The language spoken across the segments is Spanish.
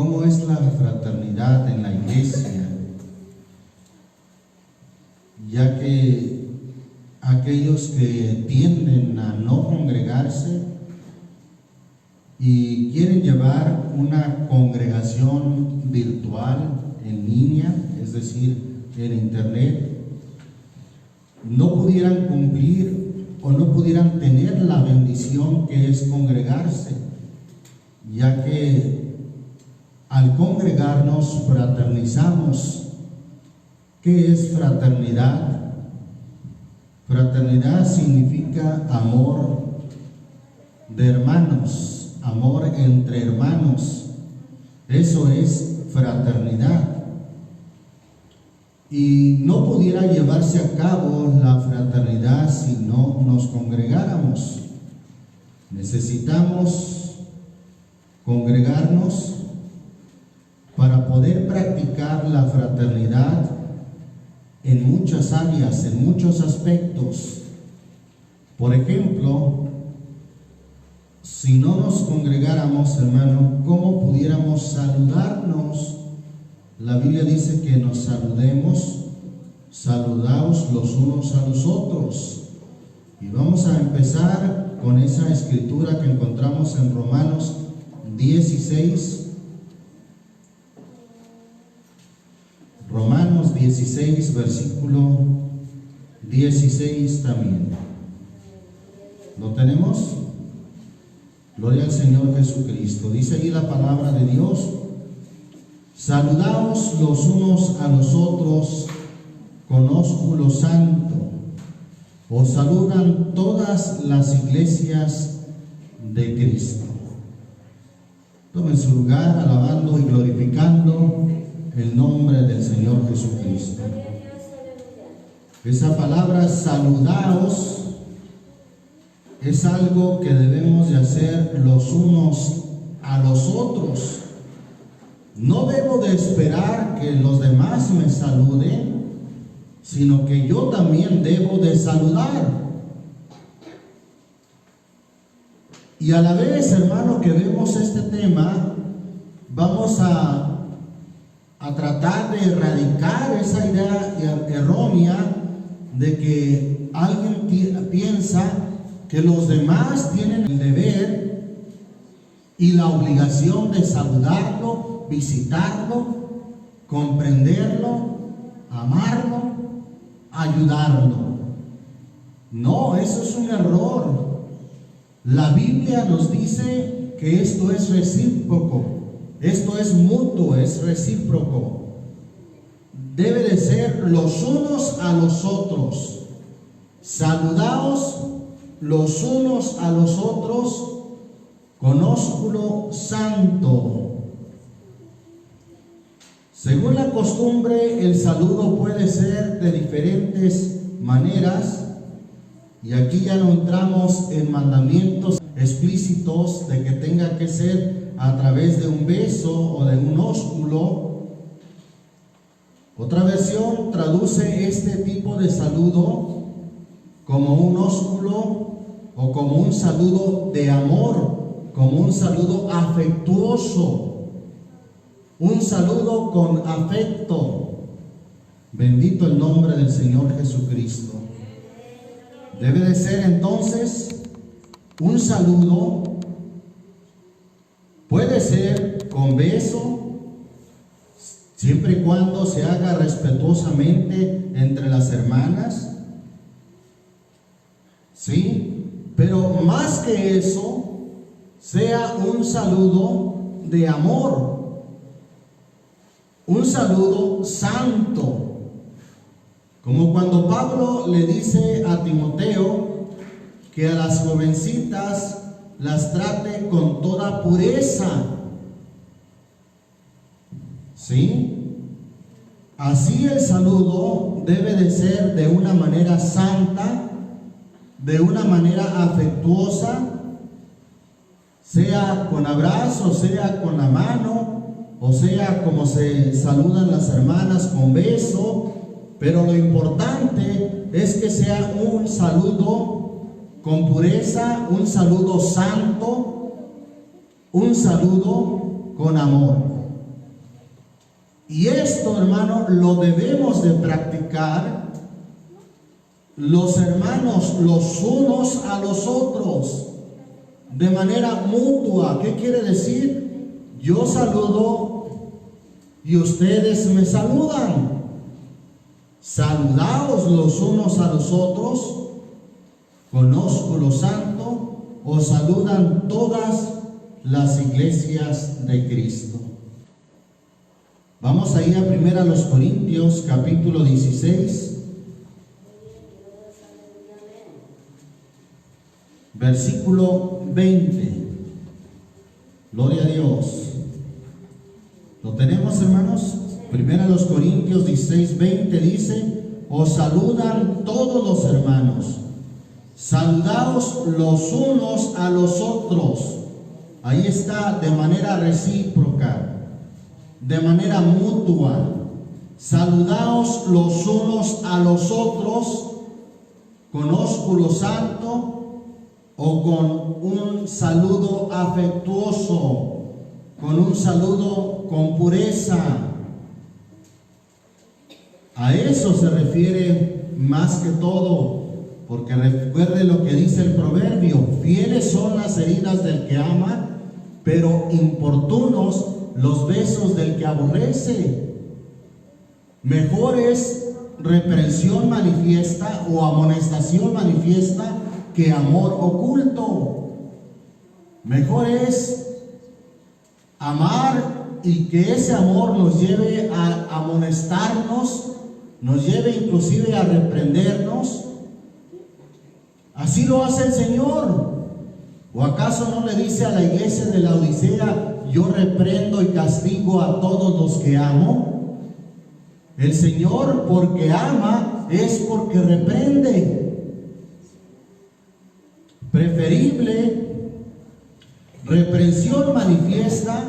cómo es la fraternidad en la iglesia, ya que aquellos que tienden a no congregarse y quieren llevar una congregación virtual en línea, es decir, en internet, no pudieran cumplir o no pudieran tener la bendición que es congregarse, ya que al congregarnos fraternizamos. ¿Qué es fraternidad? Fraternidad significa amor de hermanos, amor entre hermanos. Eso es fraternidad. Y no pudiera llevarse a cabo la fraternidad si no nos congregáramos. Necesitamos congregarnos para poder practicar la fraternidad en muchas áreas, en muchos aspectos. Por ejemplo, si no nos congregáramos, hermano, ¿cómo pudiéramos saludarnos? La Biblia dice que nos saludemos, saludaos los unos a los otros. Y vamos a empezar con esa escritura que encontramos en Romanos 16. Romanos 16, versículo 16 también. ¿Lo tenemos? Gloria al Señor Jesucristo. Dice ahí la palabra de Dios: saludaos los unos a los otros con ósculo santo. Os saludan todas las iglesias de Cristo. Tomen su lugar alabando y glorificando el nombre del Señor Jesucristo. Esa palabra saludaos es algo que debemos de hacer los unos a los otros. No debo de esperar que los demás me saluden, sino que yo también debo de saludar. Y a la vez, hermano, que vemos este tema, vamos a tratar de erradicar esa idea errónea de que alguien piensa que los demás tienen el deber y la obligación de saludarlo, visitarlo, comprenderlo, amarlo, ayudarlo. No, eso es un error. La Biblia nos dice que esto es recíproco. Esto es mutuo, es recíproco. Debe de ser los unos a los otros. Saludaos los unos a los otros con ósculo santo. Según la costumbre, el saludo puede ser de diferentes maneras, y aquí ya no entramos en mandamientos explícitos de que tenga que ser a través de un beso o de un ósculo. Otra versión traduce este tipo de saludo como un ósculo o como un saludo de amor, como un saludo afectuoso, un saludo con afecto. Bendito el nombre del Señor Jesucristo. Debe de ser entonces un saludo. Puede ser con beso, siempre y cuando se haga respetuosamente entre las hermanas, ¿sí? Pero más que eso, sea un saludo de amor, un saludo santo, como cuando Pablo le dice a Timoteo que a las jovencitas las trate con toda pureza, ¿sí? Así el saludo debe de ser de una manera santa, de una manera afectuosa, sea con abrazo, sea con la mano, o sea como se saludan las hermanas, con beso. Pero lo importante es que sea un saludo con pureza, un saludo santo, un saludo con amor. Y esto, hermano, lo debemos de practicar los hermanos los unos a los otros, de manera mutua. ¿Qué quiere decir? Yo saludo y ustedes me saludan. Saludaos los unos a los otros con ósculo santo. Os saludan todas las iglesias de Cristo. Vamos a ir a 1 Corintios capítulo 16, versículo 20. Gloria a Dios. ¿Lo tenemos, hermanos? 1 Corintios 16, 20 dice: os saludan todos los hermanos. Saludaos los unos a los otros. Ahí está, de manera recíproca, de manera mutua. Saludaos los unos a los otros con ósculo santo o con un saludo afectuoso, con un saludo con pureza. A eso se refiere más que todo, porque recuerde lo que dice el proverbio: fieles son las heridas del que ama, pero importunos los besos del que aborrece. Mejor es reprensión manifiesta o amonestación manifiesta que amor oculto. Mejor es amar y que ese amor nos lleve a amonestarnos, nos lleve inclusive a reprendernos. Así lo hace el Señor. ¿O acaso no le dice a la iglesia de la Odisea: yo reprendo y castigo a todos los que amo? El Señor, porque ama, es porque reprende. Preferible reprensión manifiesta,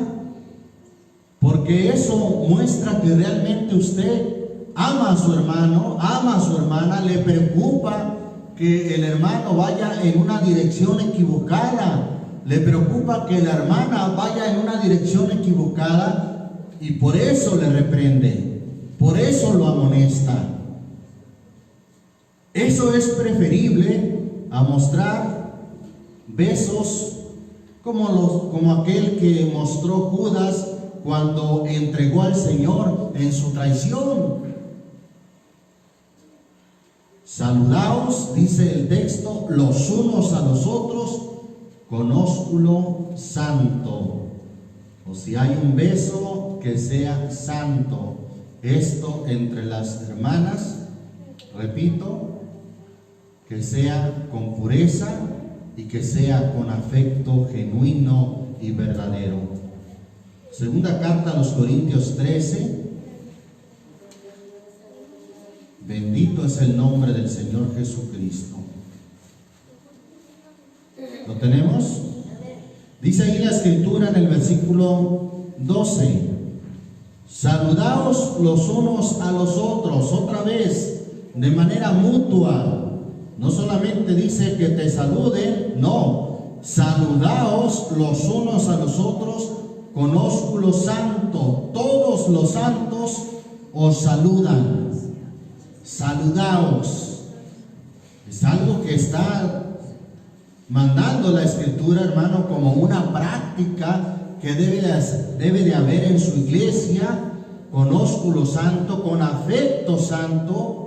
porque eso muestra que realmente usted ama a su hermano, ama a su hermana, le preocupa que el hermano vaya en una dirección equivocada, le preocupa que la hermana vaya en una dirección equivocada, y por eso le reprende, por eso lo amonesta. Eso es preferible a mostrar besos como aquel que mostró Judas cuando entregó al Señor en su traición. Saludaos, dice el texto, los unos a los otros con ósculo santo. O si hay un beso, que sea santo. Esto entre las hermanas, repito, que sea con pureza y que sea con afecto genuino y verdadero. Segunda carta a los Corintios 13. Bendito es el nombre del Señor Jesucristo. ¿Lo tenemos? Dice ahí la escritura en el versículo 12: saludaos los unos a los otros, otra vez, de manera mutua. No solamente dice que te saluden, no, saludaos los unos a los otros con ósculo santo. Todos los santos os saludan. Saludaos. Es algo que está mandando la Escritura, hermano, como una práctica que debe de haber en su iglesia, con ósculo santo, con afecto santo.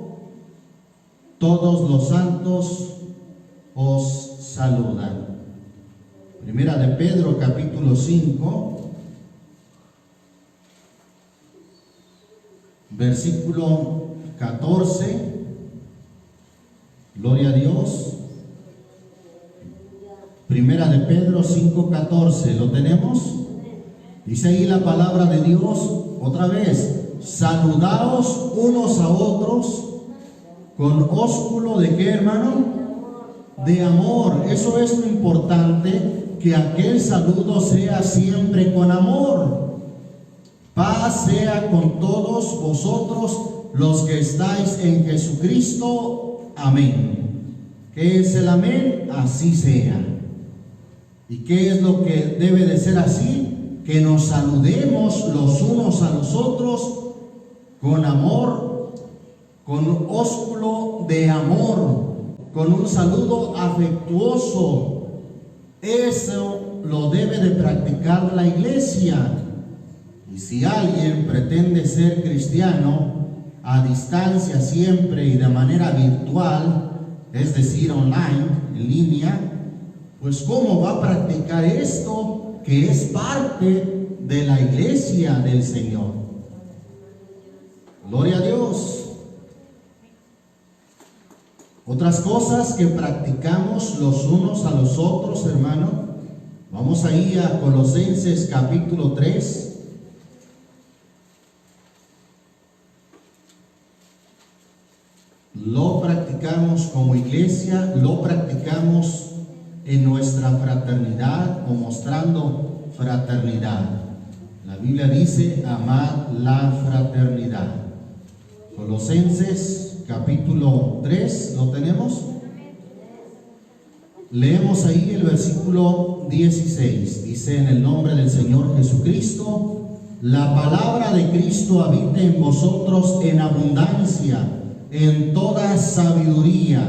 Todos los santos os saludan. Primera de Pedro, capítulo 5, versículo 14. Gloria a Dios. Primera de Pedro 5:14. ¿Lo tenemos? Dice ahí la palabra de Dios otra vez: saludaos unos a otros con ósculo ¿de qué, hermano? De amor. Eso es lo importante, que aquel saludo sea siempre con amor. Paz sea con todos vosotros los que estáis en Jesucristo. Amén. ¿Qué es el amén? Así sea. ¿Y qué es lo que debe de ser así? Que nos saludemos los unos a los otros con amor, con ósculo de amor, con un saludo afectuoso. Eso lo debe de practicar la iglesia. Y si alguien pretende ser cristiano a distancia siempre y de manera virtual, es decir, online, en línea, pues ¿cómo va a practicar esto que es parte de la iglesia del Señor? Gloria a Dios. Otras cosas que practicamos los unos a los otros, hermano. Vamos ahí a Colosenses capítulo 3. Lo practicamos como iglesia, lo practicamos en nuestra fraternidad o mostrando fraternidad. La Biblia dice, amad la fraternidad. Colosenses capítulo 3, ¿lo tenemos? Leemos ahí el versículo 16. Dice, en el nombre del Señor Jesucristo, la palabra de Cristo habite en vosotros en abundancia, en toda sabiduría.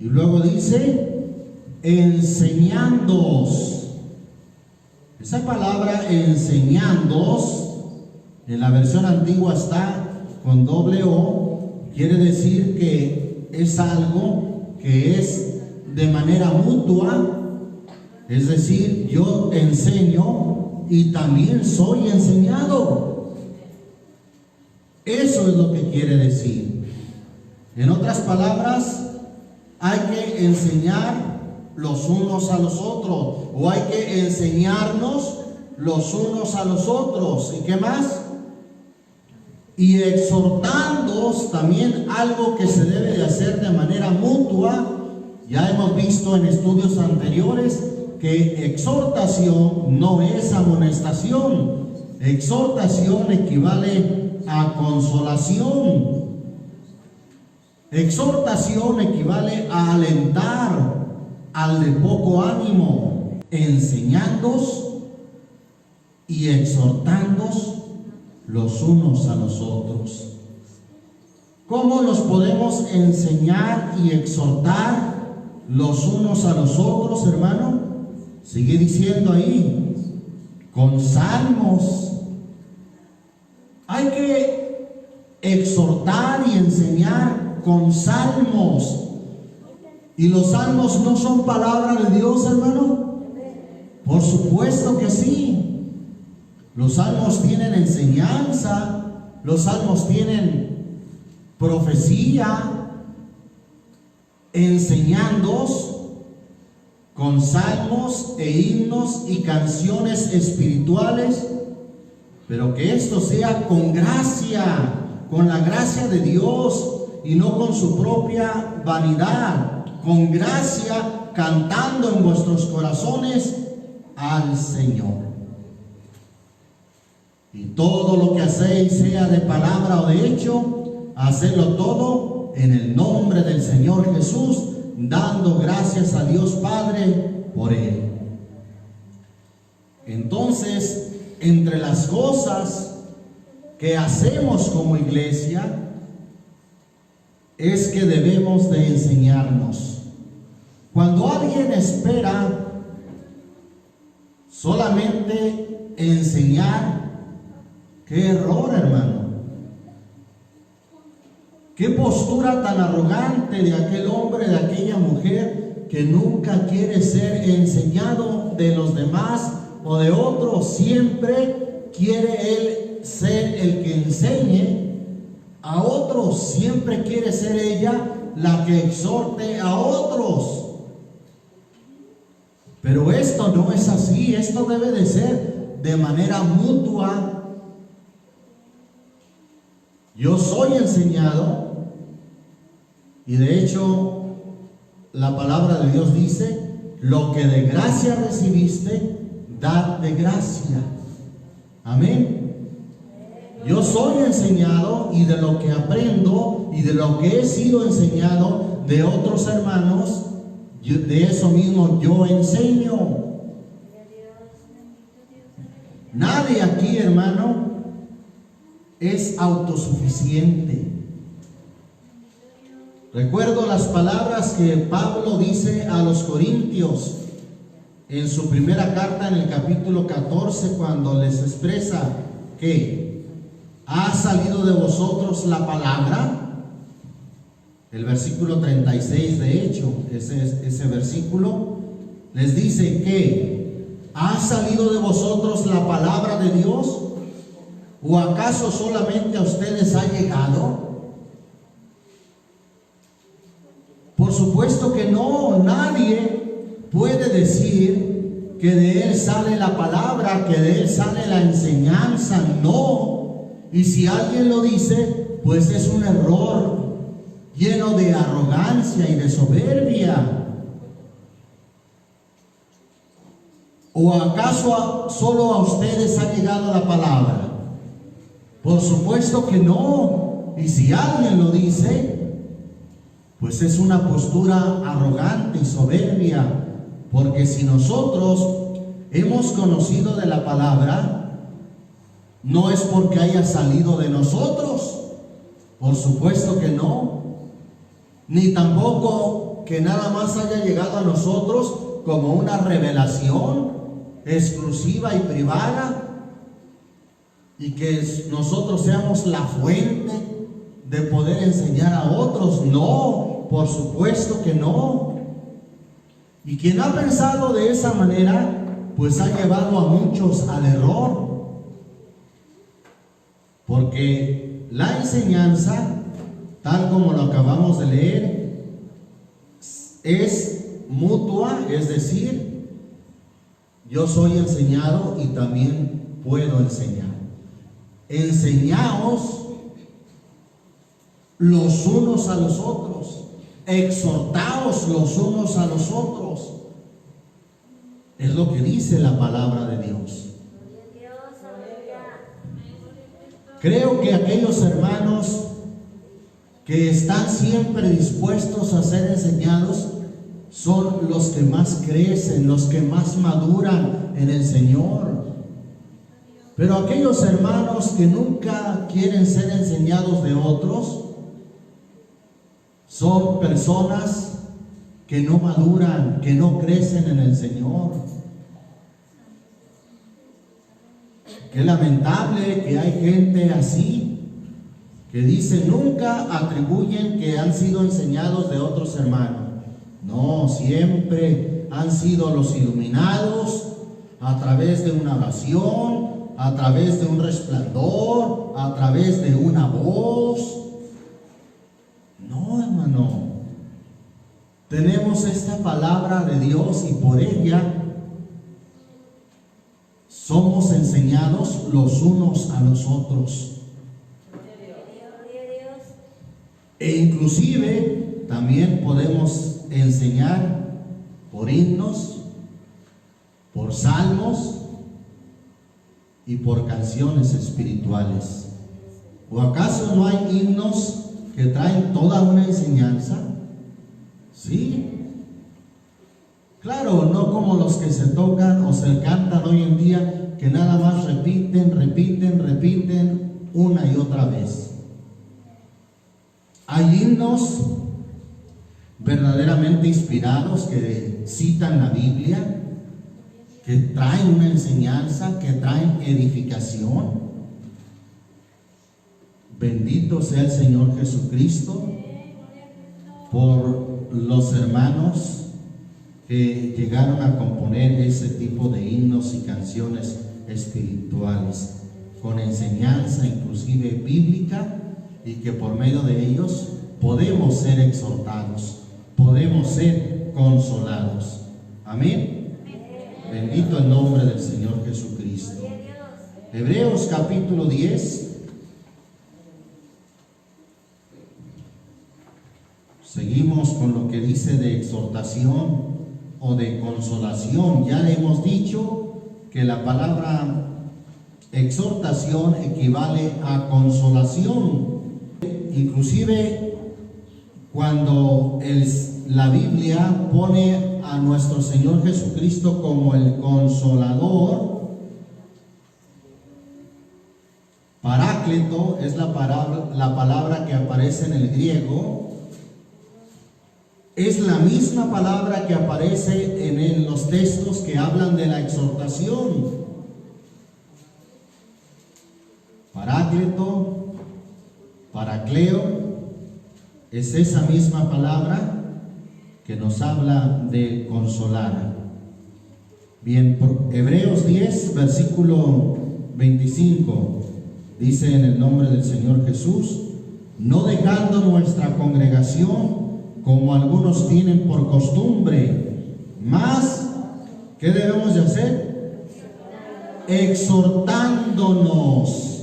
Y luego dice, enseñándoos. Esa palabra enseñándoos, en la versión antigua está con doble O, quiere decir que es algo que es de manera mutua, es decir, yo enseño y también soy enseñado. Eso es lo que quiere decir. En otras palabras, hay que enseñar los unos a los otros, o hay que enseñarnos los unos a los otros. ¿Y qué más? Y exhortándoos, también algo que se debe de hacer de manera mutua. Ya hemos visto en estudios anteriores que exhortación no es amonestación. Exhortación equivale a consolación. Exhortación equivale a alentar al de poco ánimo, enseñándoos y exhortándoos los unos a los otros. ¿Cómo nos podemos enseñar y exhortar los unos a los otros, hermano? Sigue diciendo ahí, con salmos. Hay que exhortar y enseñar con salmos. ¿Y los salmos no son palabra de Dios, hermano? Por supuesto que sí. Los salmos tienen enseñanza, los salmos tienen profecía, enseñándoos con salmos e himnos y canciones espirituales, pero que esto sea con gracia, con la gracia de Dios y no con su propia vanidad, con gracia, cantando en vuestros corazones al Señor. Y todo lo que hacéis, sea de palabra o de hecho, hacedlo todo en el nombre del Señor Jesús, dando gracias a Dios Padre por Él. Entonces, entre las cosas que hacemos como iglesia, es que debemos de enseñarnos. Cuando alguien espera solamente enseñar, qué error, hermano. Qué postura tan arrogante de aquel hombre, de aquella mujer que nunca quiere ser enseñado de los demás o de otros. Siempre quiere él ser el que enseñe a otros. Siempre quiere ser ella la que exhorte a otros. Pero esto no es así. Esto debe de ser de manera mutua. Yo soy enseñado, y de hecho la palabra de Dios dice, lo que de gracia recibiste, dad de gracia. Amén. Yo soy enseñado, y de lo que aprendo y de lo que he sido enseñado de otros hermanos, de eso mismo yo enseño. Nadie aquí, hermano, es autosuficiente. Recuerdo las palabras que Pablo dice a los corintios en su primera carta, en el capítulo 14, cuando les expresa que ha salido de vosotros la palabra. El versículo 36, de hecho, ese versículo les dice que ¿ha salido de vosotros la palabra de Dios? ¿O acaso solamente a ustedes ha llegado? Por supuesto que no. Nadie puede decir que de él sale la palabra, que de él sale la enseñanza. No. Y si alguien lo dice, pues es un error lleno de arrogancia y de soberbia. ¿O acaso solo a ustedes ha llegado la palabra? Por supuesto que no. Y si alguien lo dice, pues es una postura arrogante y soberbia, porque si nosotros hemos conocido de la palabra, no es porque haya salido de nosotros, por supuesto que no, ni tampoco que nada más haya llegado a nosotros como una revelación exclusiva y privada, y que nosotros seamos la fuente de poder enseñar a otros. No, por supuesto que no. Y quien ha pensado de esa manera, pues ha llevado a muchos al error, porque la enseñanza, tal como lo acabamos de leer, es mutua, es decir, yo soy enseñado y también puedo enseñar. Enseñaos los unos a los otros, exhortaos los unos a los otros. Es lo que dice la palabra de Dios. Creo que aquellos hermanos que están siempre dispuestos a ser enseñados son los que más crecen, los que más maduran en el Señor. Pero aquellos hermanos que nunca quieren ser enseñados de otros son personas que no maduran, que no crecen en el Señor. Qué lamentable que hay gente así, que dice, nunca atribuyen que han sido enseñados de otros hermanos. No, siempre han sido los iluminados a través de una oración, a través de un resplandor, a través de una voz. No, hermano. Tenemos esta palabra de Dios y por ella somos enseñados los unos a los otros. E inclusive también podemos enseñar por himnos, por salmos y por canciones espirituales. ¿O acaso no hay himnos que traen toda una enseñanza? Sí. Claro, no como los que se tocan o se cantan hoy en día, que nada más repiten una y otra vez. Hay himnos verdaderamente inspirados que citan la Biblia, que traen una enseñanza, que traen edificación. Bendito sea el Señor Jesucristo por los hermanos que llegaron a componer ese tipo de himnos y canciones espirituales, con enseñanza inclusive bíblica, y que por medio de ellos podemos ser exhortados, podemos ser consolados. Amén. Bendito el nombre del Señor Jesucristo. Hebreos capítulo 10. Seguimos con lo que dice de exhortación o de consolación. Ya le hemos dicho que la palabra exhortación equivale a consolación. Inclusive cuando la Biblia pone a nuestro Señor Jesucristo como el consolador, Paráclito, paráclito es la palabra que aparece en el griego. Es la misma palabra que aparece en los textos que hablan de la exhortación. Paráclito, paracleo, es esa misma palabra que nos habla de consolar. Bien, por Hebreos 10, versículo 25, dice: en el nombre del Señor Jesús, no dejando nuestra congregación, como algunos tienen por costumbre, más, ¿qué debemos de hacer? Exhortándonos.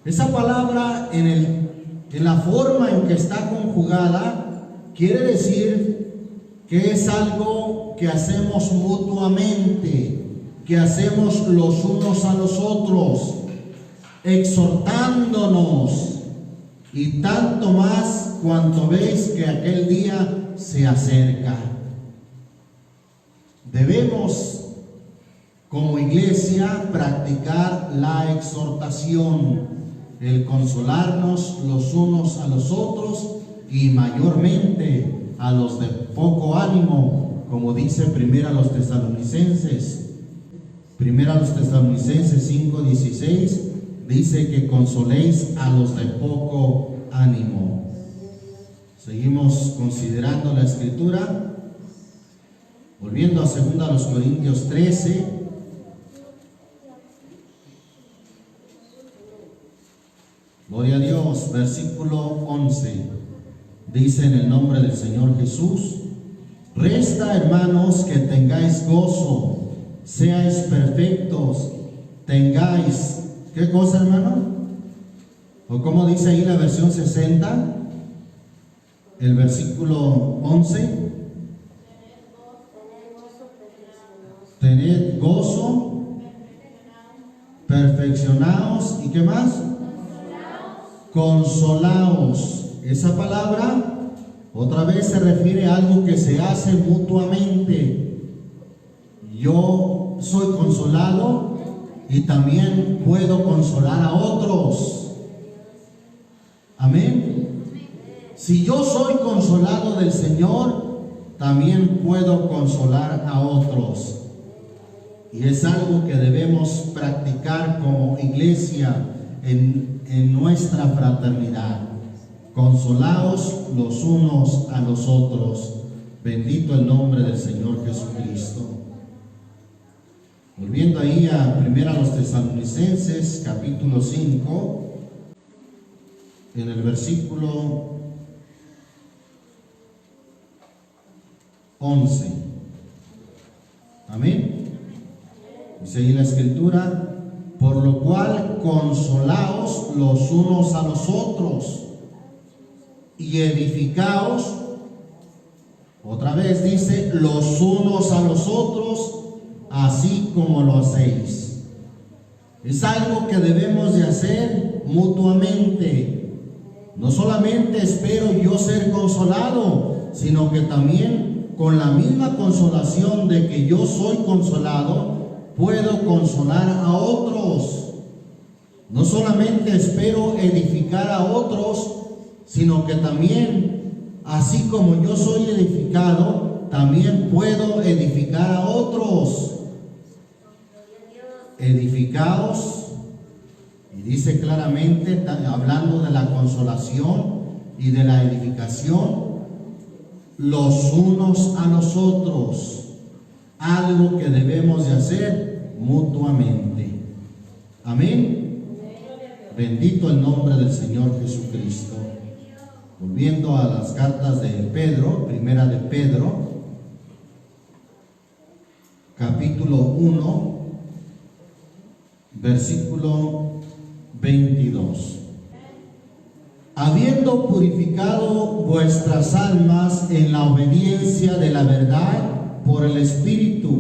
Esa palabra en la forma en que está conjugada quiere decir que es algo que hacemos mutuamente, que hacemos los unos a los otros, exhortándonos, y tanto más cuanto veis que aquel día se acerca. Debemos, como iglesia, practicar la exhortación, el consolarnos los unos a los otros, y mayormente a los de poco ánimo, como dice Primera a los Tesalonicenses 5:16, dice que consoléis a los de poco ánimo. Seguimos considerando la escritura, volviendo a 2 Corintios 13. Gloria a Dios, versículo 11. Dice: en el nombre del Señor Jesús, resta, hermanos, que tengáis gozo, seáis perfectos, tengáis, ¿qué cosa, hermano? O como dice ahí la versión 60, el versículo 11: tened gozo, perfeccionaos, ¿y qué más? Consolaos. Esa palabra otra vez se refiere a algo que se hace mutuamente. Yo soy consolado y también puedo consolar a otros. Amén. Si yo soy consolado del Señor, también puedo consolar a otros. Y es algo que debemos practicar como iglesia en nuestra fraternidad. Consolaos los unos a los otros. Bendito el nombre del Señor Jesucristo. Volviendo ahí a 1 Tesalonicenses capítulo 5, en el versículo 11. Amén. Dice ahí la escritura: por lo cual consolaos los unos a los otros y edificaos. Otra vez dice: los unos a los otros, así como lo hacéis. Es algo que debemos de hacer mutuamente. No solamente espero yo ser consolado, sino que también con la misma consolación de que yo soy consolado, puedo consolar a otros. No solamente espero edificar a otros, sino que también, así como yo soy edificado, también puedo edificar a otros. Edificaos, y dice claramente, hablando de la consolación y de la edificación, los unos a los otros, algo que debemos de hacer mutuamente. Amén. Bendito el nombre del Señor Jesucristo. Volviendo a las cartas de Pedro, primera de Pedro, capítulo 1, versículo 22. Habiendo purificado vuestras almas en la obediencia de la verdad por el Espíritu,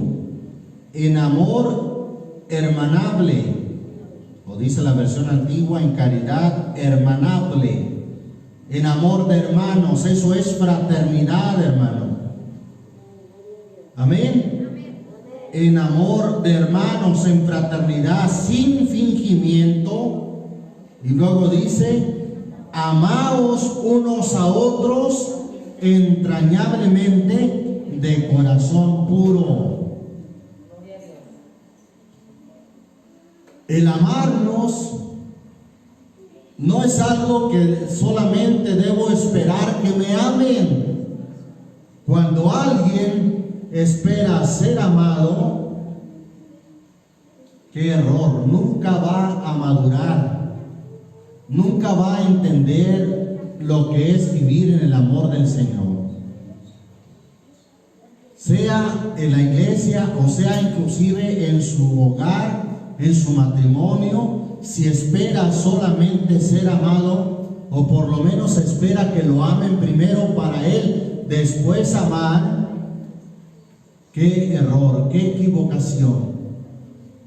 en amor hermanable, o dice la versión antigua, en caridad hermanable, en amor de hermanos. Eso es fraternidad, hermano. Amén. En amor de hermanos, en fraternidad, sin fingimiento, Y luego dice, amaos unos a otros entrañablemente de corazón puro. El amarnos no es algo que solamente debo esperar que me amen. Cuando alguien espera ser amado, qué error, nunca va a madurar, nunca va a entender lo que es vivir en el amor del Señor. Sea en la iglesia o sea inclusive en su hogar, en su matrimonio, si espera solamente ser amado, o por lo menos espera que lo amen primero para él, después amar, qué error, qué equivocación.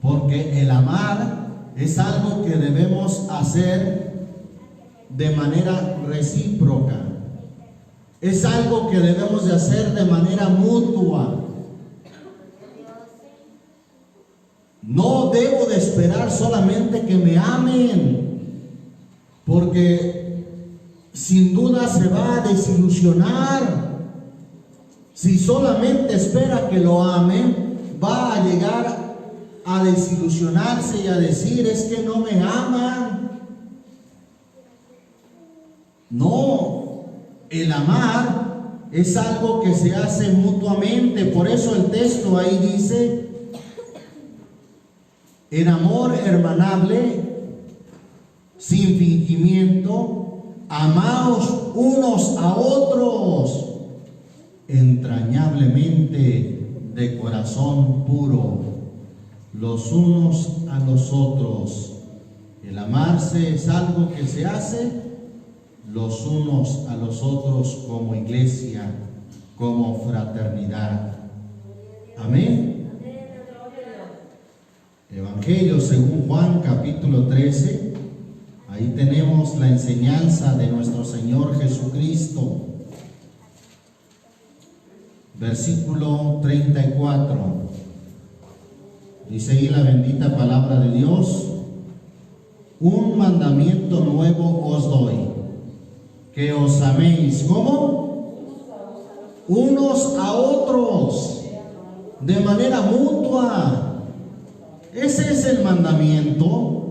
Porque el amar es algo que debemos hacer de manera recíproca. Es algo que debemos de hacer de manera mutua. No debo de esperar solamente que me amen, porque sin duda se va a desilusionar. Si solamente espera que lo amen, va a llegar a desilusionarse y a decir, es que no me aman. No, el amar es algo que se hace mutuamente. Por eso el texto ahí dice, en amor hermanable, sin fingimiento, amaos unos a otros, entrañablemente de corazón puro, los unos a los otros. El amarse es algo que se hace los unos a los otros como iglesia, como fraternidad. Amén. Evangelio según Juan capítulo 13, ahí tenemos la enseñanza de nuestro Señor Jesucristo. Versículo 34, dice ahí la bendita palabra de Dios: un mandamiento nuevo os doy, que os améis, ¿cómo? Unos a otros, de manera mutua. Ese es el mandamiento.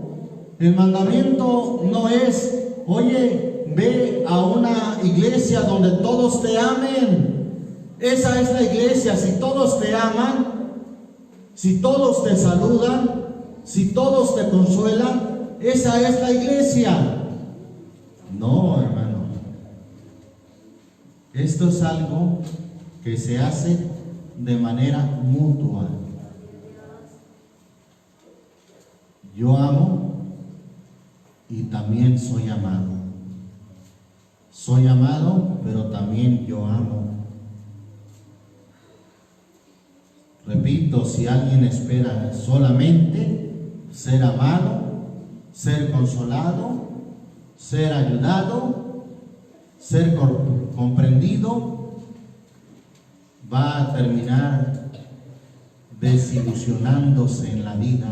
El mandamiento no es, oye, ve a una iglesia donde todos te amen. Esa es la iglesia. Si todos te aman, si todos te saludan, si todos te consuelan, esa es la iglesia. No, hermano. Esto es algo que se hace de manera mutua. Yo amo y también soy amado. Soy amado, pero también yo amo. Repito, si alguien espera solamente ser amado, ser consolado, ser ayudado, ser comprendido, va a terminar desilusionándose en la vida.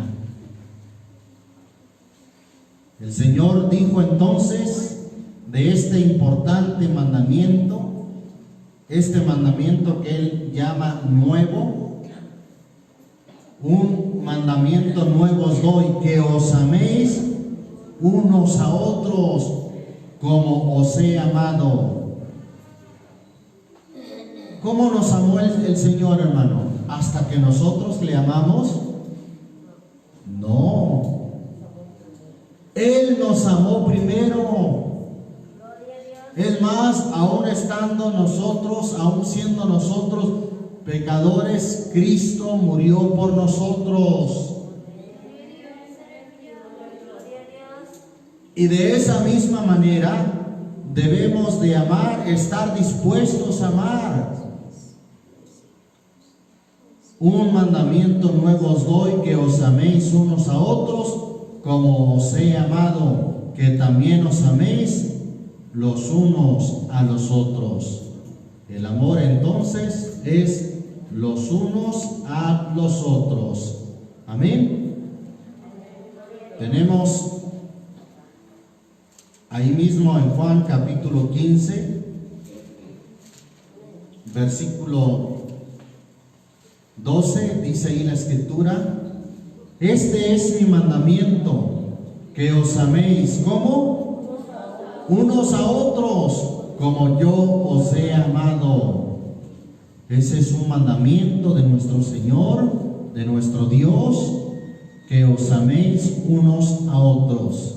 El Señor dijo entonces de este importante mandamiento, este mandamiento que Él llama nuevo, un mandamiento nuevo os doy, que os améis unos a otros como os he amado. ¿Cómo nos amó el Señor, hermano? ¿Hasta que nosotros le amamos? No. Él nos amó primero. Es más, aún estando nosotros, aún siendo nosotros pecadores, Cristo murió por nosotros. Y de esa misma manera debemos de amar, estar dispuestos a amar. Un mandamiento nuevo os doy, que os améis unos a otros como os he amado, que también os améis los unos a los otros. El amor entonces es los unos a los otros. Amén. Tenemos Ahí mismo en Juan capítulo 15, versículo 12, dice ahí la escritura: este es mi mandamiento, que os améis, ¿cómo? Unos a otros, como yo os he amado. Ese es un mandamiento de nuestro Señor, de nuestro Dios, que os améis unos a otros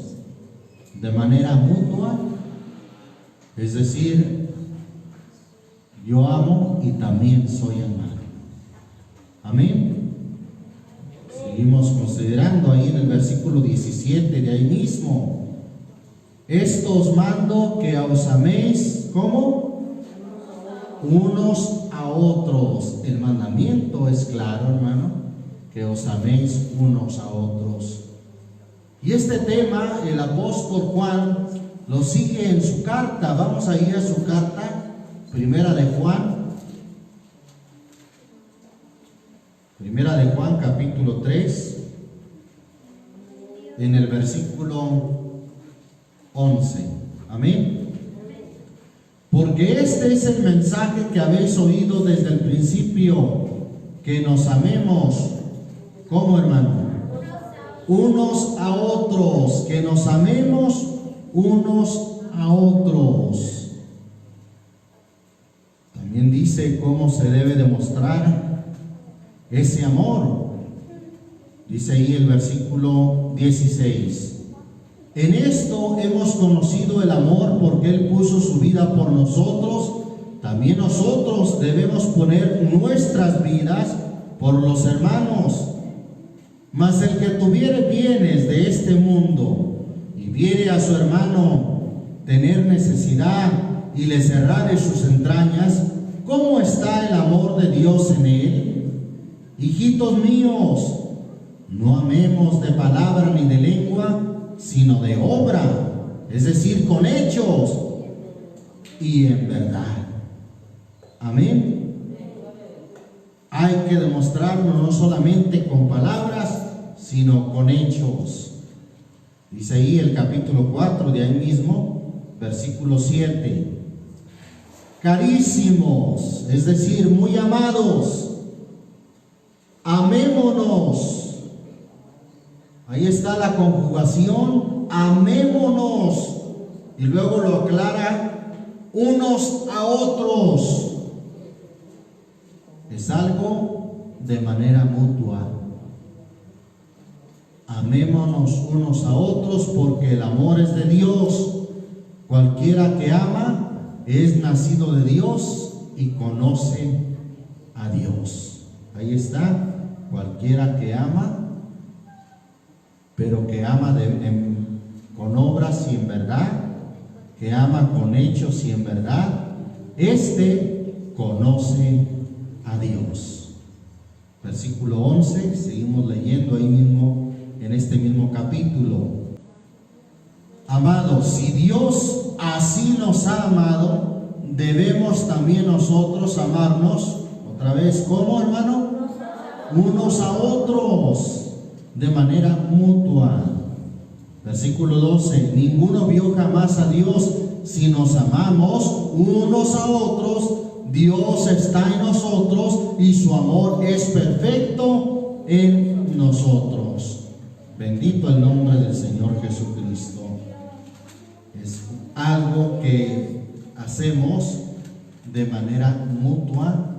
de manera mutua, es decir, yo amo y también soy amado. Amén. Seguimos considerando ahí en el versículo 17 de ahí mismo: esto os mando, que os améis, ¿cómo? Unos a otros. El mandamiento es claro, hermano, que os améis unos a otros. Y este tema el apóstol Juan lo sigue en su carta. Vamos a ir a su carta, Primera de Juan capítulo 3, en el versículo 11. Amén. Porque este es el mensaje que habéis oído desde el principio, que nos amemos. ¿Cómo, hermano? Unos a otros, que nos amemos unos a otros. También dice cómo se debe demostrar ese amor. Dice ahí el versículo 16: en esto hemos conocido el amor, porque Él puso su vida por nosotros. También nosotros debemos poner nuestras vidas por los hermanos. Mas el que tuviere bienes de este mundo y viere a su hermano tener necesidad y le cerrare sus entrañas, ¿cómo está el amor de Dios en él? Hijitos míos, no amemos de palabra ni de lengua, sino de obra, es decir, con hechos y en verdad. Amén. Hay que demostrarlo no solamente con palabras, sino con hechos. Dice ahí el capítulo 4 de ahí mismo, versículo 7: carísimos, es decir, muy amados, amémonos. Ahí está la conjugación, amémonos, y luego lo aclara, unos a otros. Es algo de manera mutua. Amémonos unos a otros, porque el amor es de Dios. Cualquiera que ama es nacido de Dios y conoce a Dios. Ahí está, cualquiera que ama, pero que ama con obras y en verdad, que ama con hechos y en verdad, este conoce a Dios. Versículo 11, seguimos leyendo ahí mismo, en este mismo capítulo: amados, si Dios así nos ha amado, debemos también nosotros amarnos. Otra vez, ¿cómo, hermano? Unos a otros, de manera mutua. Versículo 12: ninguno vio jamás a Dios. Si nos amamos unos a otros, Dios está en nosotros y su amor es perfecto en nosotros. Bendito el nombre del Señor Jesucristo. Es algo que hacemos de manera mutua,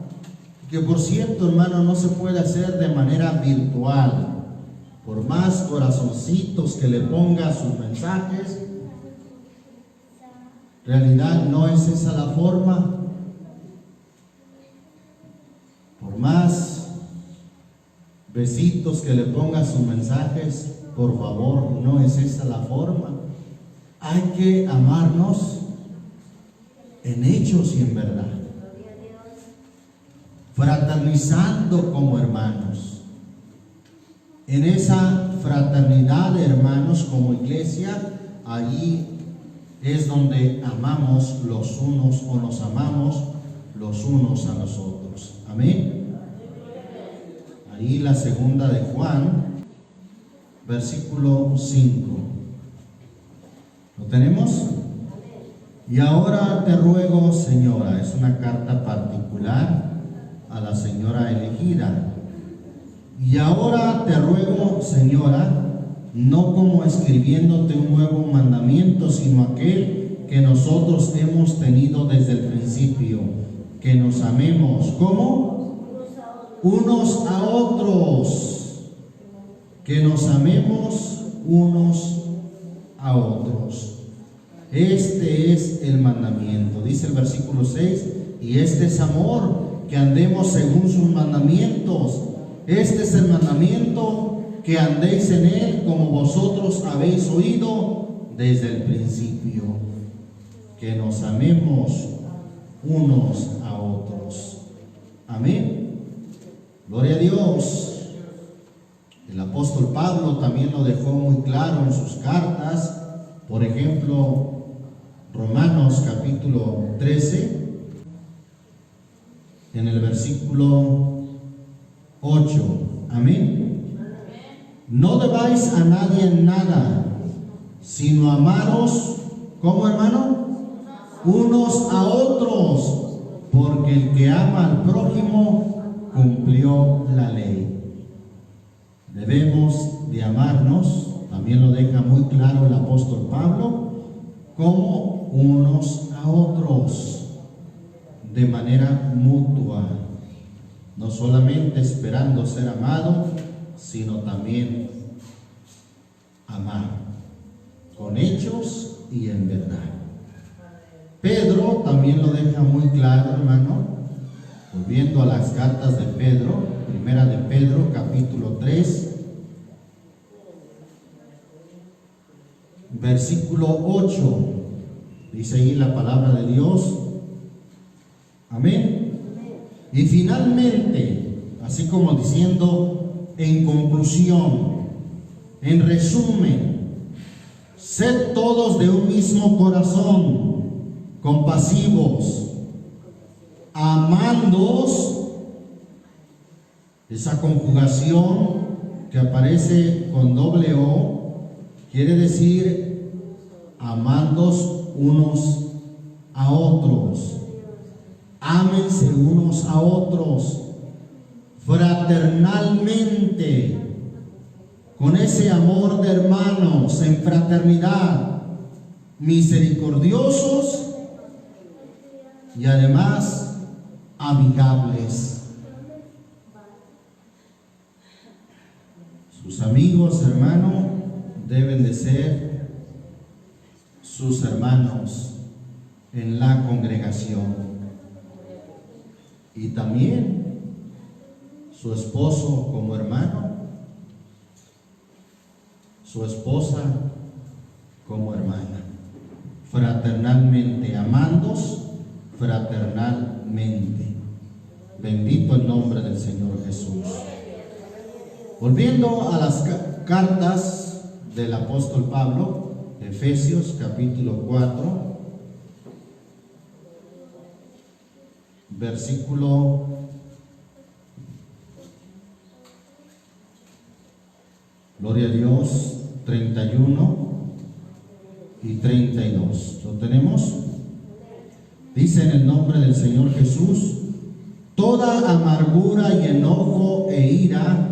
que por cierto, hermano, no se puede hacer de manera virtual. Por más corazoncitos que le ponga a sus mensajes, en realidad no es esa la forma. Por más besitos que le ponga a sus mensajes, por favor, no es esa la forma. Hay que amarnos en hechos y en verdad, fraternizando como hermanos. En esa fraternidad de hermanos como iglesia, allí es donde amamos los unos, o nos amamos los unos a los otros. Amén. Ahí la segunda de Juan, versículo 5. ¿Lo tenemos? Y ahora te ruego, señora, es una carta particular a la señora elegida. Y ahora te ruego, señora, no como escribiéndote un nuevo mandamiento, sino aquel que nosotros hemos tenido desde el principio, que nos amemos. ¿Cómo? Unos a otros. Que nos amemos unos a otros. Este es el mandamiento, dice el versículo 6, y este es amor, que andemos según sus mandamientos. Este es el mandamiento, que andéis en él como vosotros habéis oído desde el principio, que nos amemos unos a otros. Amén. Gloria a Dios. El apóstol Pablo también lo dejó muy claro en sus cartas. Por ejemplo, Romanos capítulo 13, en el versículo 8. Amén. No debáis a nadie en nada, sino amaros, ¿cómo, hermano? Unos a otros, porque el que ama al prójimo cumplió la ley. Debemos de amarnos, también lo deja muy claro el apóstol Pablo, como unos a otros, de manera mutua, no solamente esperando ser amado, sino también amar, con hechos y en verdad. Pedro también lo deja muy claro, hermano, volviendo a las cartas de Pedro, primera de Pedro, capítulo 3, versículo 8, dice ahí la palabra de Dios. Amén. Y finalmente, así como diciendo, en conclusión, en resumen, sed todos de un mismo corazón, compasivos, amándoos. Esa conjugación que aparece con doble O quiere decir amándoos unos a otros. Ámense unos a otros fraternalmente, con ese amor de hermanos en fraternidad, misericordiosos y además amigables. Sus amigos, hermano, deben de ser sus hermanos en la congregación. Y también su esposo como hermano, su esposa como hermana, fraternalmente, amandos fraternalmente. Bendito el nombre del Señor Jesús. Volviendo a las cartas del apóstol Pablo, Efesios capítulo 4, versículo 31 y 32. ¿Lo tenemos? Dice en el nombre del Señor Jesús: toda amargura y enojo e ira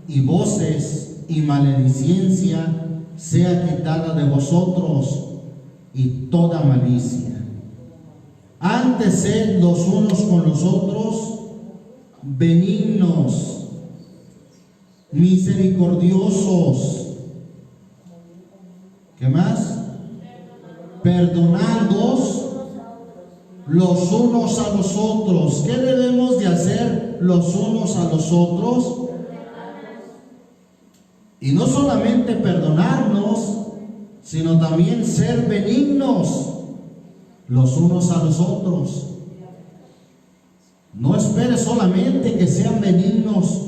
y voces y maledicencia sea quitada de vosotros, y toda malicia. Antes sed los unos con los otros benignos, misericordiosos. ¿Qué más? Perdonándoos los unos a los otros. ¿Qué debemos de hacer los unos a los otros? Y no solamente perdonarnos, sino también ser benignos los unos a los otros. No espere solamente que sean benignos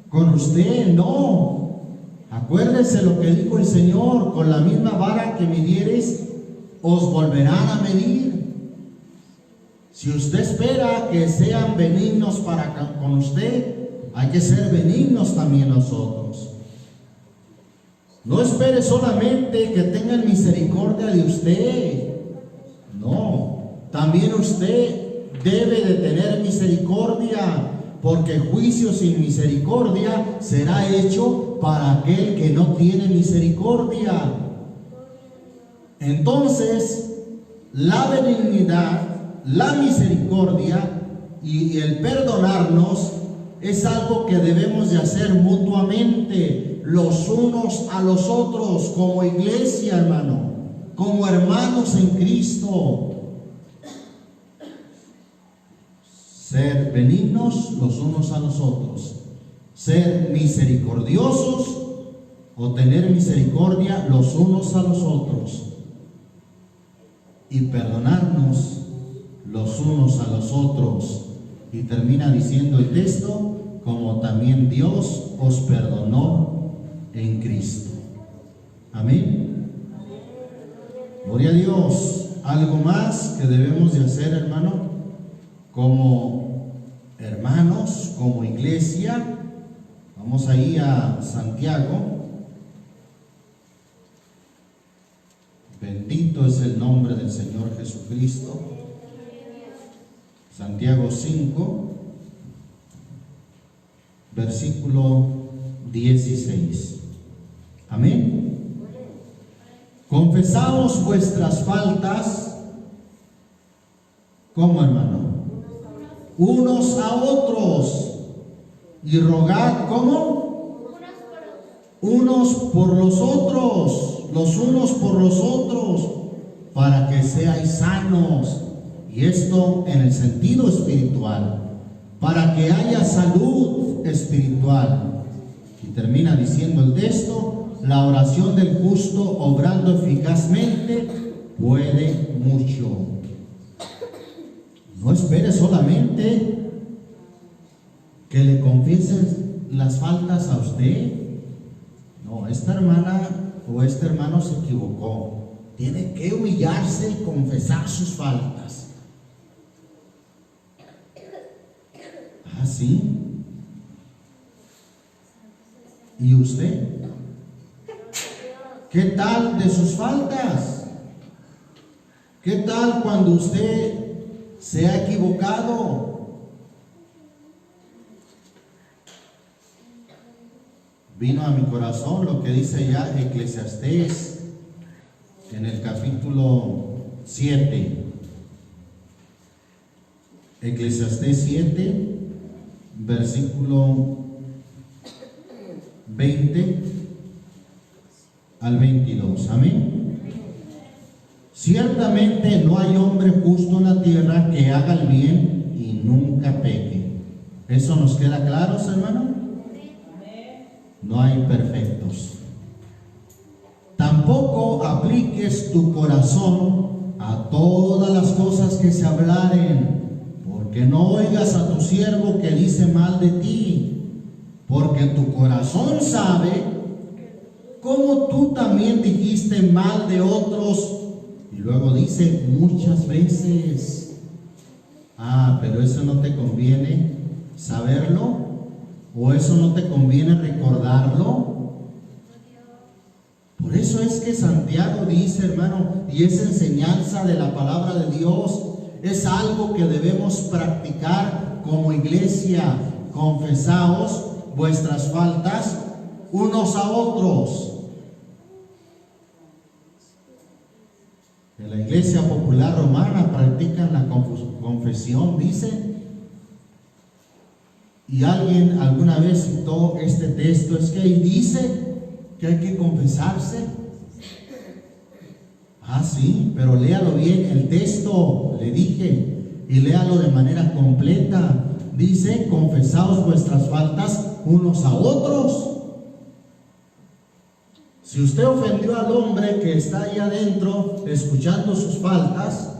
con usted, no. Acuérdese lo que dijo el Señor: con la misma vara que midiereis, os volverán a medir. Si usted espera que sean benignos con usted, hay que ser benignos también nosotros. No espere solamente que tengan misericordia de usted. No, también usted debe de tener misericordia, porque juicio sin misericordia será hecho para aquel que no tiene misericordia. Entonces, la benignidad, la misericordia y el perdonarnos es algo que debemos de hacer mutuamente, los unos a los otros, como iglesia, hermano, como hermanos en Cristo. Ser benignos los unos a los otros, ser misericordiosos o tener misericordia los unos a los otros, y perdonarnos los unos a los otros. Y termina diciendo el texto, como también Dios os perdonó en Cristo. Amén. Gloria a Dios. Algo más que debemos de hacer, hermano, como hermanos, como iglesia. Vamos ahí a Santiago. Bendito es el nombre del Señor Jesucristo. Santiago 5, versículo 16. Amén. Confesaos vuestras faltas, ¿cómo, hermano? Unos a otros, y rogad, ¿cómo? Unos por los otros, los unos por los otros, para que seáis sanos. Y esto en el sentido espiritual, para que haya salud espiritual. Y termina diciendo el texto, la oración del justo obrando eficazmente puede mucho. No espere solamente que le confiesen las faltas a usted. No, esta hermana o este hermano se equivocó. Tiene que humillarse y confesar sus faltas. ¿Ah, sí? ¿Y usted? ¿Qué tal de sus faltas? ¿Qué tal cuando usted se ha equivocado? Vino a mi corazón lo que dice ya Eclesiastés en el capítulo 7. Eclesiastés 7, versículo 20 al 22. Amén. Ciertamente no hay hombre justo en la tierra que haga el bien y nunca peque. ¿Eso nos queda claro, hermano? No hay perfectos. Tampoco apliques tu corazón a todas las cosas que se hablaren, porque no oigas a tu siervo que dice mal de ti, porque tu corazón sabe cómo tú también dijiste mal de otros. Y luego dice muchas veces. Ah, pero eso no te conviene saberlo, o eso no te conviene recordarlo. Por eso es que Santiago dice, hermano, y es enseñanza de la palabra de Dios, es algo que debemos practicar como iglesia. Confesaos vuestras faltas unos a otros. En la iglesia popular romana practican la confesión, dice. Y alguien alguna vez citó este texto, es que ahí dice que hay que confesarse. Ah, sí, pero léalo bien, el texto, le dije, y léalo de manera completa. Dice, confesaos vuestras faltas unos a otros. Si usted ofendió al hombre que está ahí adentro escuchando sus faltas,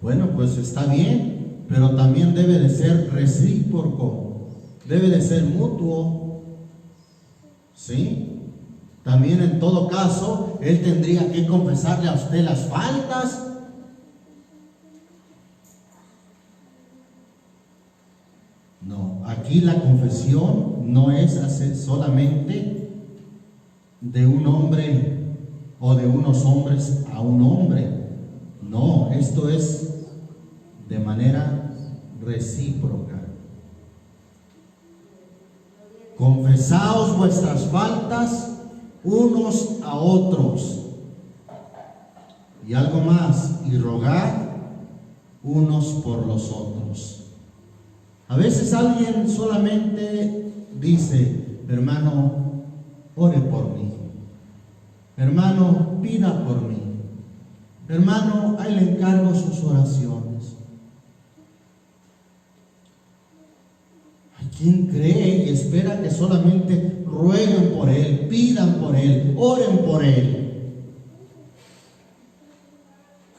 bueno, pues está bien, pero también debe de ser recíproco, debe de ser mutuo, ¿sí? También en todo caso, él tendría que confesarle a usted las faltas. No, aquí la confesión no es hacer solamente de un hombre o de unos hombres a un hombre. No, esto es de manera recíproca. Confesaos vuestras faltas unos a otros. Y algo más, y rogad unos por los otros. A veces alguien solamente dice: hermano, ore por mí. Hermano, pida por mí. Hermano, ahí le encargo sus oraciones. Hay quien cree y espera que solamente rueguen por él, pidan por él, oren por él.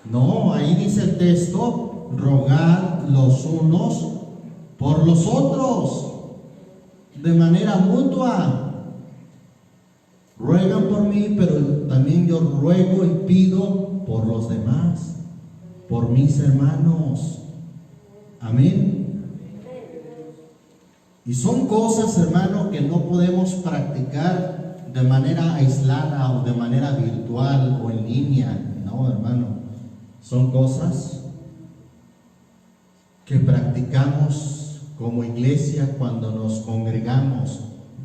No, ahí dice el texto: rogad los unos por los otros, de manera mutua. Ruegan por mí, pero también yo ruego y pido por los demás, por mis hermanos. Amén. Y son cosas, hermano, que no podemos practicar de manera aislada o de manera virtual o en línea. No, hermano, son cosas que practicamos como iglesia cuando nos congregamos,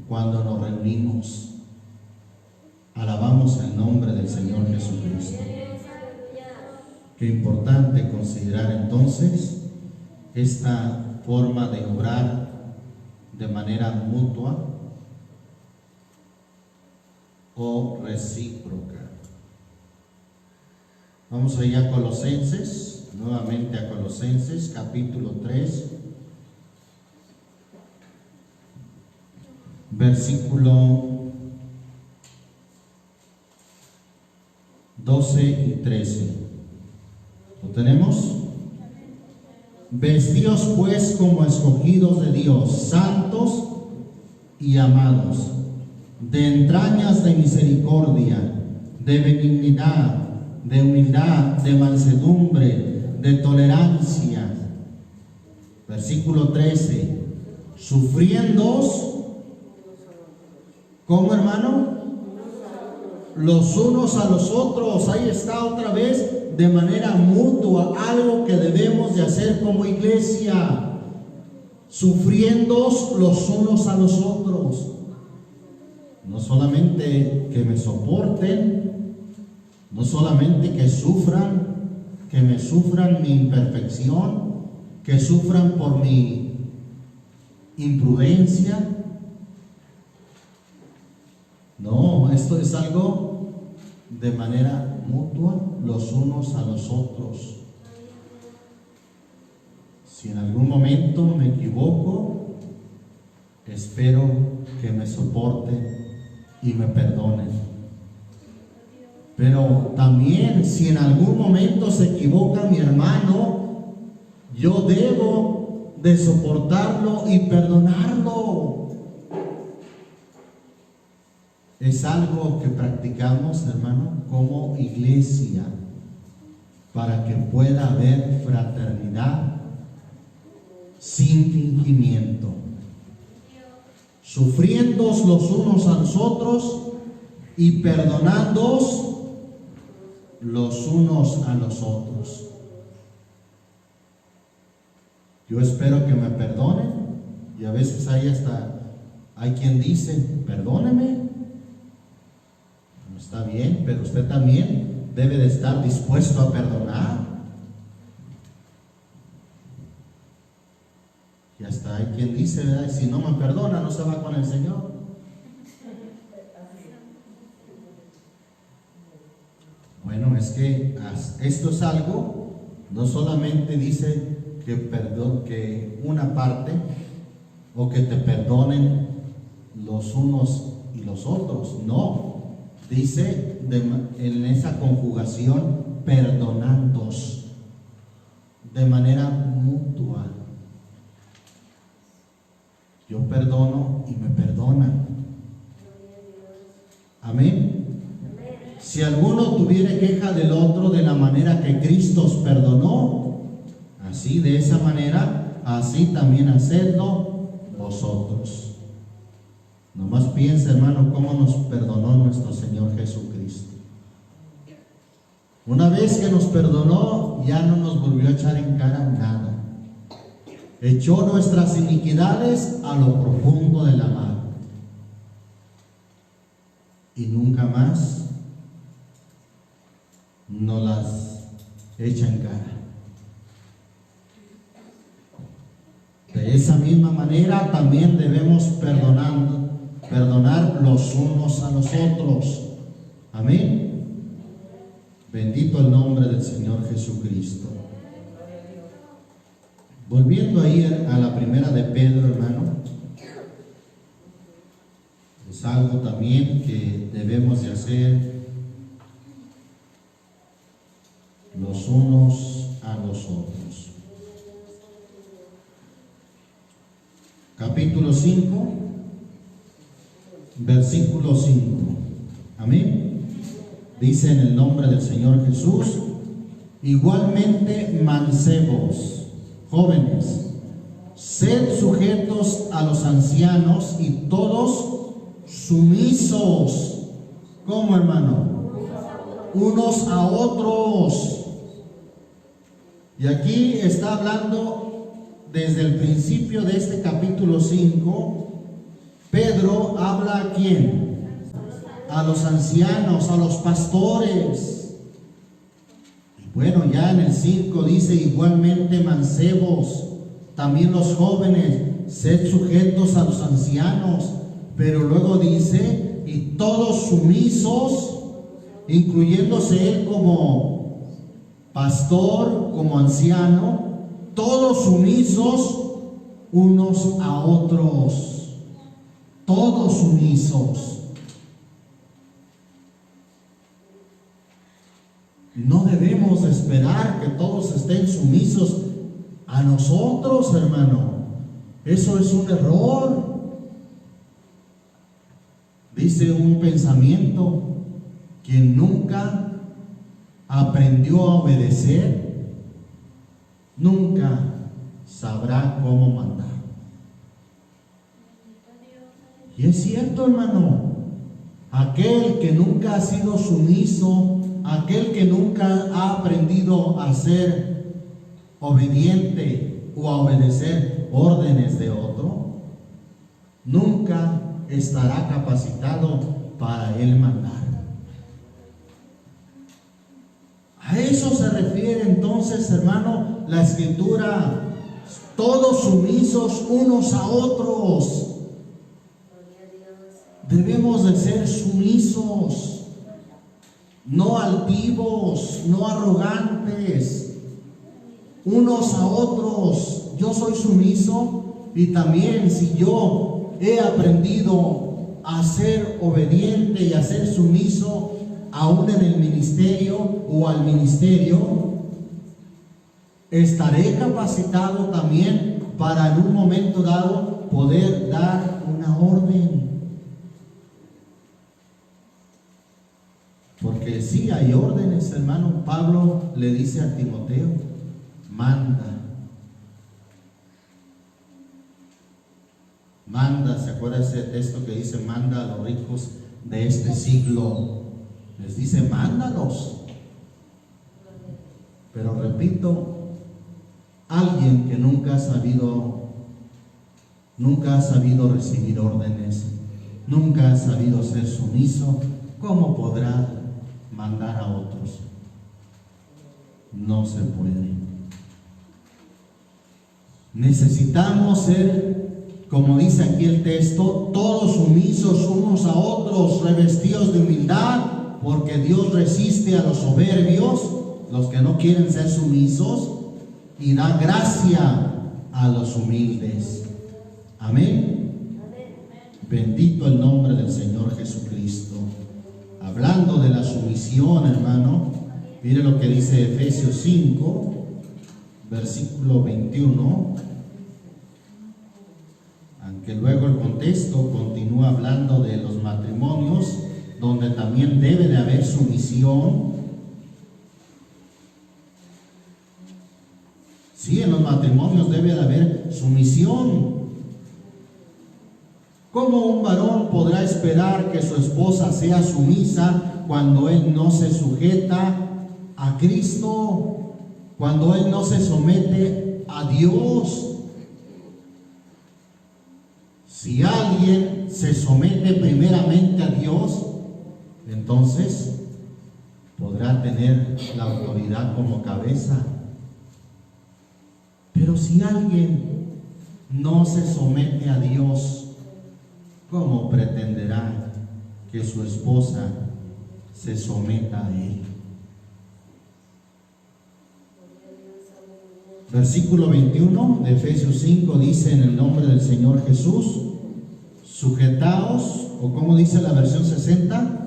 cuando nos reunimos. Alabamos el nombre del Señor Jesucristo. Qué importante considerar entonces esta forma de obrar de manera mutua o recíproca. Vamos allá a Colosenses, nuevamente a Colosenses, capítulo 3, versículo 12 y 13. ¿Lo tenemos? Vestíos pues como escogidos de Dios, santos y amados, de entrañas de misericordia, de benignidad, de humildad, de mansedumbre, de tolerancia. Versículo 13. Sufriéndoos, ¿cómo, hermano? Los unos a los otros. Ahí está otra vez, de manera mutua, algo que debemos de hacer como iglesia. Sufriéndoos los unos a los otros. No solamente que me soporten, no solamente que me sufran mi imperfección, que sufran por mi imprudencia. No, esto es algo de manera mutua, los unos a los otros. Si en algún momento me equivoco, espero que me soporten y me perdonen. Pero también, si en algún momento se equivoca mi hermano, yo debo de soportarlo y perdonarlo. Es algo que practicamos, hermano, como iglesia, para que pueda haber fraternidad sin fingimiento, sufriéndoos los unos a los otros y perdonándoos los unos a los otros. Yo espero que me perdonen, y a veces hay quien dice: perdóneme. Está bien, pero usted también debe de estar dispuesto a perdonar. Y hasta hay quien dice, ¿verdad?, si no me perdona, no se va con el Señor. Bueno, es que esto es algo, no solamente dice que una parte, o que te perdonen los unos y los otros. No. Dice en esa conjugación: perdonándoos, de manera mutua. Yo perdono y me perdonan. Amén. Si alguno tuviere queja del otro, de la manera que Cristo os perdonó, así, de esa manera, así también hacedlo vosotros. Nomás piensa, hermano, cómo nos perdonó nuestro Señor Jesucristo. Una vez que nos perdonó, ya no nos volvió a echar en cara nada. Echó nuestras iniquidades a lo profundo de la mar. Y nunca más nos las echa en cara. De esa misma manera también debemos perdonar los unos a los otros. Amén. Bendito el nombre del Señor Jesucristo. Volviendo a ir a la primera de Pedro, hermano, es algo también que debemos de hacer los unos a los otros. Capítulo 5, versículo 5. Amén. Dice en el nombre del Señor Jesús: igualmente mancebos, jóvenes, sed sujetos a los ancianos y todos sumisos. ¿Cómo, hermano? Unos a otros. Y aquí está hablando desde el principio de este capítulo 5. Pedro habla ¿a quién? A los ancianos, a los pastores. Bueno, ya en el 5 dice igualmente mancebos, también los jóvenes, sed sujetos a los ancianos. Pero luego dice, y todos sumisos, incluyéndose él como pastor, como anciano, todos sumisos unos a otros, todos sumisos. No debemos esperar que todos estén sumisos a nosotros, hermano. Eso es un error. Dice un pensamiento: quien nunca aprendió a obedecer, nunca sabrá cómo mandar. Y es cierto, hermano. Aquel que nunca ha sido sumiso, aquel que nunca ha aprendido a ser obediente o a obedecer órdenes de otro, nunca estará capacitado para él mandar. A eso se refiere entonces, hermano, la Escritura: todos sumisos unos a otros. Debemos de ser sumisos, no altivos, no arrogantes, unos a otros. Yo soy sumiso, y también si yo he aprendido a ser obediente y a ser sumiso, aún en el ministerio o al ministerio, estaré capacitado también para en un momento dado poder dar una orden. Porque sí hay órdenes, hermano. Pablo le dice a Timoteo: manda. Manda, ¿se acuerda ese texto que dice: manda a los ricos de este siglo? Les dice: mándalos. Pero repito, alguien que nunca ha sabido recibir órdenes, nunca ha sabido ser sumiso, ¿cómo podrá mandar a otros? No se puede. Necesitamos ser, como dice aquí el texto, todos sumisos unos a otros, revestidos de humildad, porque Dios resiste a los soberbios, los que no quieren ser sumisos, y da gracia a los humildes. Amén. Bendito el nombre del Señor Jesucristo. Hablando de la sumisión, hermano, mire lo que dice Efesios 5, versículo 21. Aunque luego el contexto continúa hablando de los matrimonios, donde también debe de haber sumisión. Sí, en los matrimonios debe de haber sumisión. ¿Cómo un varón podrá esperar que su esposa sea sumisa cuando él no se sujeta a Cristo, cuando él no se somete a Dios? Si alguien se somete primeramente a Dios, entonces podrá tener la autoridad como cabeza. Pero si alguien no se somete a Dios, ¿cómo pretenderá que su esposa se someta a él? Versículo 21 de Efesios 5 dice: en el nombre del Señor Jesús, sujetaos, o como dice la versión 60,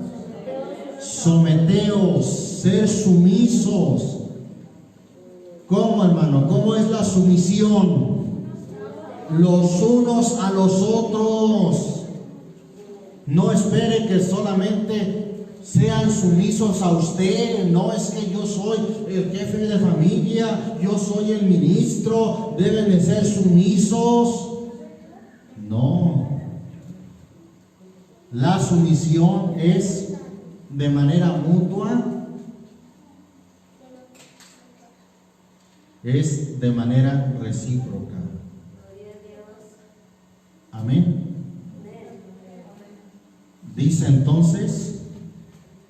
someteos, ser sumisos. ¿Cómo, hermano? ¿Cómo es la sumisión? Los unos a los otros. No espere que solamente sean sumisos a usted. No es que yo soy el jefe de familia, yo soy el ministro, deben de ser sumisos. No. La sumisión es de manera mutua, es de manera recíproca. Amén. Dice entonces,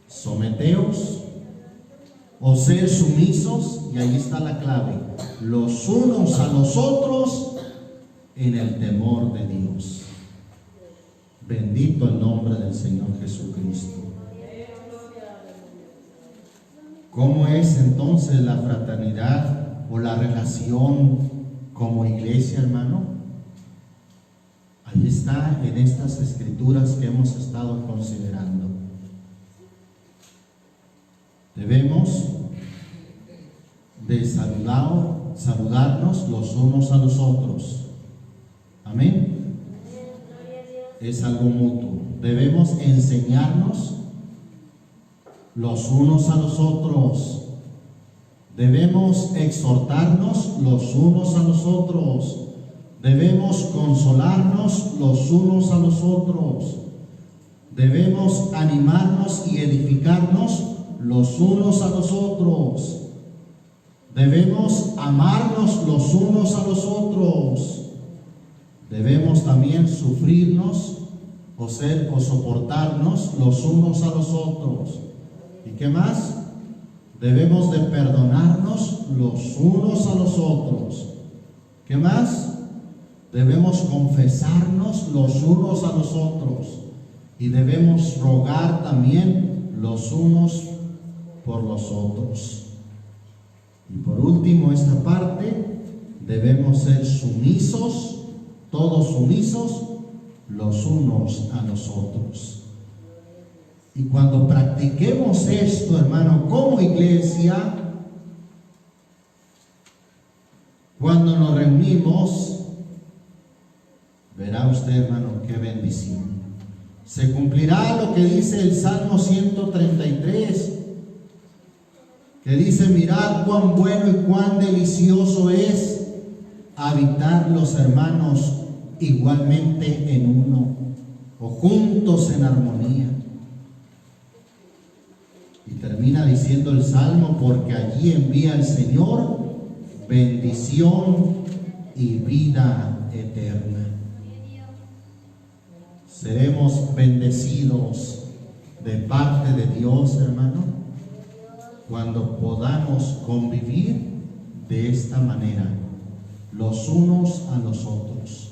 someteos o ser sumisos, y ahí está la clave, los unos a los otros en el temor de Dios. Bendito el nombre del Señor Jesucristo. ¿Cómo es entonces la fraternidad o la relación como iglesia, hermano? Ahí está en estas escrituras que hemos estado considerando. Debemos de saludarnos los unos a los otros. Amén. Es algo mutuo. Debemos enseñarnos los unos a los otros. Debemos exhortarnos los unos a los otros. Debemos consolarnos los unos a los otros. Debemos animarnos y edificarnos los unos a los otros. Debemos amarnos los unos a los otros. Debemos también sufrirnos o soportarnos los unos a los otros. ¿Y qué más? Debemos de perdonarnos los unos a los otros. ¿Qué más? Debemos confesarnos los unos a los otros. Y debemos rogar también los unos por los otros. Y por último, esta parte, debemos ser sumisos, todos sumisos, los unos a los otros. Y cuando practiquemos esto, hermano, como iglesia, cuando nos reunimos, verá usted, hermano, qué bendición. Se cumplirá lo que dice el Salmo 133, que dice: mirad cuán bueno y cuán delicioso es habitar los hermanos igualmente en uno, o juntos en armonía. Y termina diciendo el Salmo: porque allí envía el Señor bendición y vida eterna. Seremos bendecidos de parte de Dios, hermano, cuando podamos convivir de esta manera, los unos a los otros.